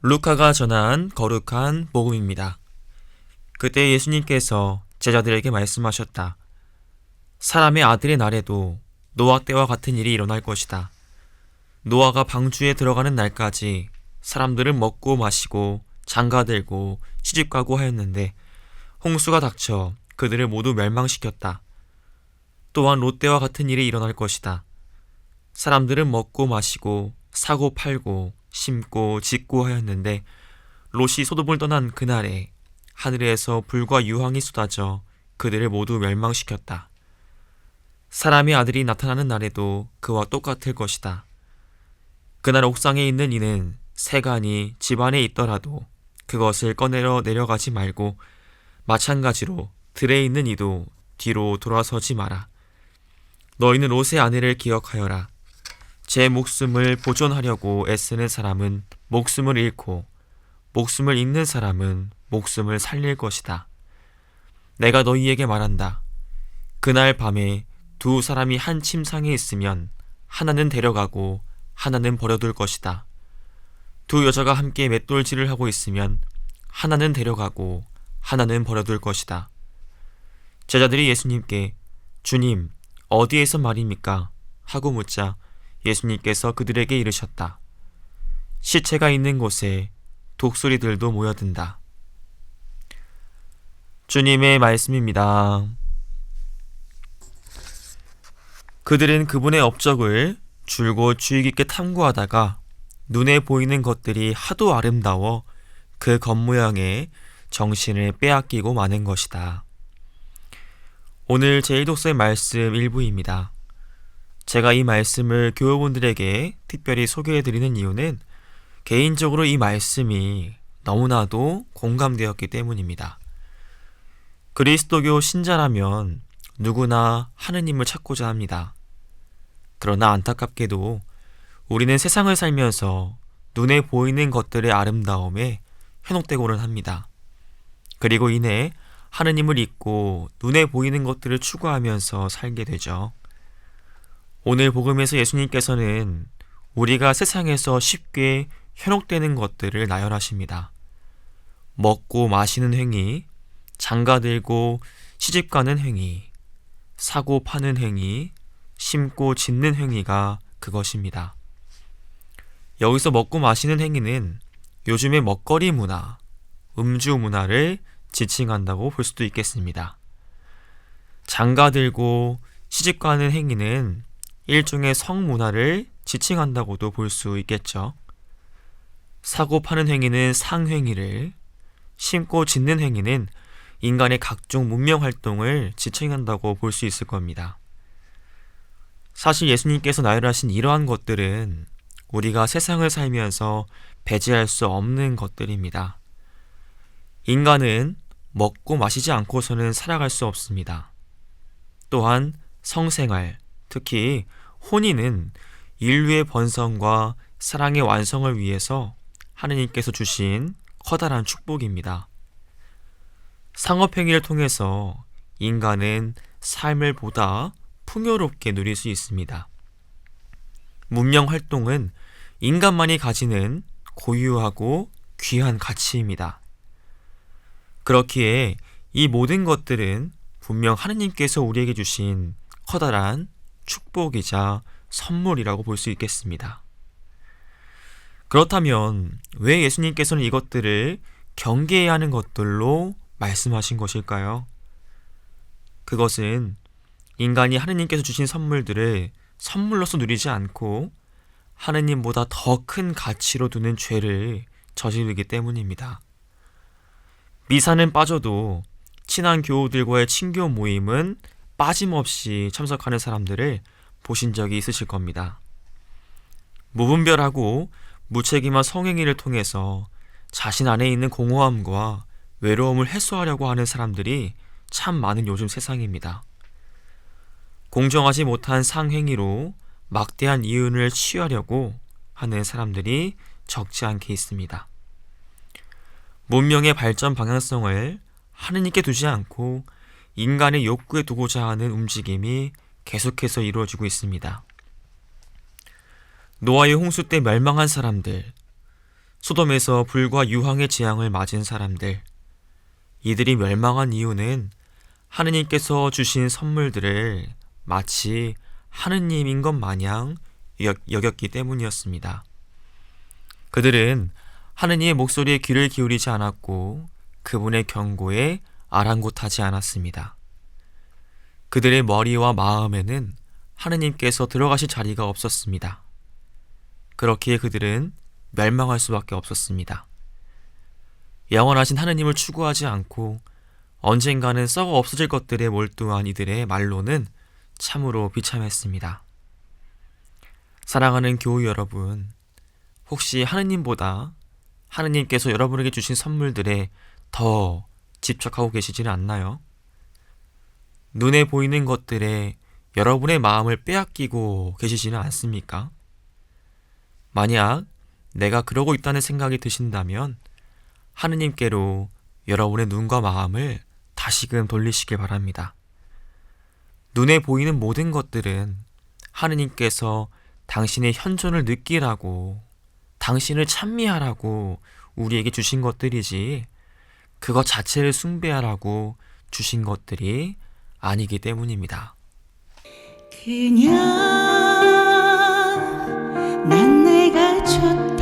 루카가 전한 거룩한 복음입니다. 그때 예수님께서 제자들에게 말씀하셨다. 사람의 아들의 날에도 노아 때와 같은 일이 일어날 것이다. 노아가 방주에 들어가는 날까지 사람들은 먹고 마시고 장가들고 시집가고 하였는데 홍수가 닥쳐 그들을 모두 멸망시켰다. 또한 롯 때와 같은 일이 일어날 것이다. 사람들은 먹고 마시고 사고 팔고 심고 짓고 하였는데 롯이 소돔을 떠난 그날에 하늘에서 불과 유황이 쏟아져 그들을 모두 멸망시켰다. 사람의 아들이 나타나는 날에도 그와 똑같을 것이다. 그날 옥상에 있는 이는 세간이 집 안에 있더라도 그것을 꺼내러 내려가지 말고 마찬가지로 들에 있는 이도 뒤로 돌아서지 마라. 너희는 롯의 아내를 기억하여라. 제 목숨을 보존하려고 애쓰는 사람은 목숨을 잃고 목숨을 잃는 사람은 목숨을 살릴 것이다. 내가 너희에게 말한다. 그날 밤에 두 사람이 한 침상에 있으면 하나는 데려가고 하나는 버려둘 것이다. 두 여자가 함께 맷돌질을 하고 있으면 하나는 데려가고 하나는 버려둘 것이다. 제자들이 예수님께 주님, 어디에서 말입니까? 하고 묻자 예수님께서 그들에게 이르셨다. 시체가 있는 곳에 독수리들도 모여든다. 주님의 말씀입니다. 그들은 그분의 업적을 줄곧 주의 깊게 탐구하다가 눈에 보이는 것들이 하도 아름다워 그 겉모양에 정신을 빼앗기고 마는 것이다. 오늘 제1독서의 말씀 일부입니다. 제가 이 말씀을 교우분들에게 특별히 소개해드리는 이유는 개인적으로 이 말씀이 너무나도 공감되었기 때문입니다. 그리스도교 신자라면 누구나 하느님을 찾고자 합니다. 그러나 안타깝게도 우리는 세상을 살면서 눈에 보이는 것들의 아름다움에 현혹되고는 합니다. 그리고 이내 하느님을 잊고 눈에 보이는 것들을 추구하면서 살게 되죠. 오늘 복음에서 예수님께서는 우리가 세상에서 쉽게 현혹되는 것들을 나열하십니다. 먹고 마시는 행위, 장가들고 시집가는 행위, 사고 파는 행위, 심고 짓는 행위가 그것입니다. 여기서 먹고 마시는 행위는 요즘의 먹거리 문화, 음주 문화를 지칭한다고 볼 수도 있겠습니다. 장가들고 시집가는 행위는 일종의 성문화를 지칭한다고도 볼 수 있겠죠. 사고 파는 행위는 상행위를, 심고 짓는 행위는 인간의 각종 문명활동을 지칭한다고 볼 수 있을 겁니다. 사실 예수님께서 나열하신 이러한 것들은 우리가 세상을 살면서 배제할 수 없는 것들입니다. 인간은 먹고 마시지 않고서는 살아갈 수 없습니다. 또한 성생활, 특히 혼인은 인류의 번성과 사랑의 완성을 위해서 하느님께서 주신 커다란 축복입니다. 상업행위를 통해서 인간은 삶을 보다 풍요롭게 누릴 수 있습니다. 문명활동은 인간만이 가지는 고유하고 귀한 가치입니다. 그렇기에 이 모든 것들은 분명 하느님께서 우리에게 주신 커다란 축복이자 선물이라고 볼 수 있겠습니다. 그렇다면 왜 예수님께서는 이것들을 경계해야 하는 것들로 말씀하신 것일까요? 그것은 인간이 하느님께서 주신 선물들을 선물로서 누리지 않고 하느님보다 더 큰 가치로 두는 죄를 저지르기 때문입니다. 미사는 빠져도 친한 교우들과의 친교 모임은 빠짐없이 참석하는 사람들을 보신 적이 있으실 겁니다. 무분별하고 무책임한 성행위를 통해서 자신 안에 있는 공허함과 외로움을 해소하려고 하는 사람들이 참 많은 요즘 세상입니다. 공정하지 못한 상행위로 막대한 이윤을 취하려고 하는 사람들이 적지 않게 있습니다. 문명의 발전 방향성을 하느님께 두지 않고 인간의 욕구에 두고자 하는 움직임이 계속해서 이루어지고 있습니다. 노아의 홍수 때 멸망한 사람들, 소돔에서 불과 유황의 재앙을 맞은 사람들, 이들이 멸망한 이유는 하느님께서 주신 선물들을 마치 하느님인 것 마냥 여겼기 때문이었습니다. 그들은 하느님의 목소리에 귀를 기울이지 않았고 그분의 경고에 아랑곳하지 않았습니다. 그들의 머리와 마음에는 하느님께서 들어가실 자리가 없었습니다. 그렇기에 그들은 멸망할 수밖에 없었습니다. 영원하신 하느님을 추구하지 않고 언젠가는 썩어 없어질 것들에 몰두한 이들의 말로는 참으로 비참했습니다. 사랑하는 교우 여러분, 혹시 하느님보다 하느님께서 여러분에게 주신 선물들에 더 집착하고 계시지는 않나요? 눈에 보이는 것들에 여러분의 마음을 빼앗기고 계시지는 않습니까? 만약 내가 그러고 있다는 생각이 드신다면 하느님께로 여러분의 눈과 마음을 다시금 돌리시길 바랍니다. 눈에 보이는 모든 것들은 하느님께서 당신의 현존을 느끼라고, 당신을 찬미하라고 우리에게 주신 것들이지 그것 자체를 숭배하라고 주신 것들이 아니기 때문입니다. 그냥 난 내가 좋다.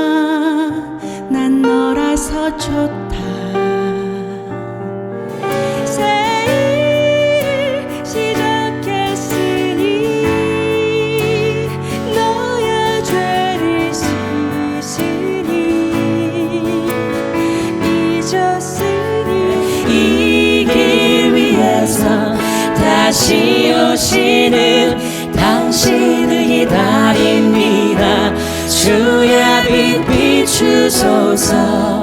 그냥 난 너라서 좋다. 새 일 시작했으니 너의 죄를 씻으니 잊었으니 이 길 위에서 다시 오시는 당신을 기다립니다. 주의 빛 비추소서.